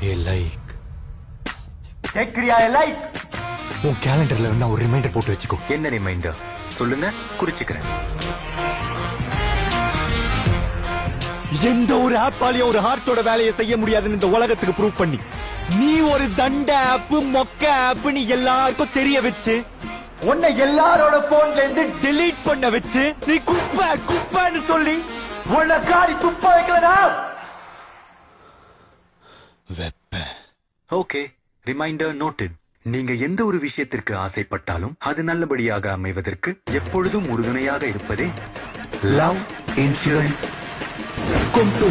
Like கேக்குறியா like உன் கேலண்டர்ல நான் ஒரு ரிமைண்டர் போட்டு வச்சுக்கோ. என்ன ரிமைண்டர் சொல்லுங்க, குறிச்சுக்கிறேன். எந்த ஒரு ஆப்பாலையும் ஒரு ஹார்ட்டோட வேலையை செய்ய முடியாதுன்னு இந்த உலகத்துக்கு ப்ரூவ் பண்ணி நீ ஒரு தண்ட ஆப் மொக்க ஆப் நீ எல்லாருக்கும் தெரிய வச்சு உன்னை எல்லாரோட போன்ல இருந்து டெலீட் பண்ண வச்சு நீ குப்பைன்னு சொல்லி உன்னை காரி துப்ப வைக்கலடா. வெப்ப ஓகே, ரிமைண்டர் நோட்டட். நீங்க எந்த ஒரு விஷயத்திற்கு ஆசைப்பட்டாலும் அது நல்லபடியாக அமைவதற்கு எப்பொழுதும் உறுதுணையாக இருப்பதே லவ் இன்சூரன்ஸ் கொண்டு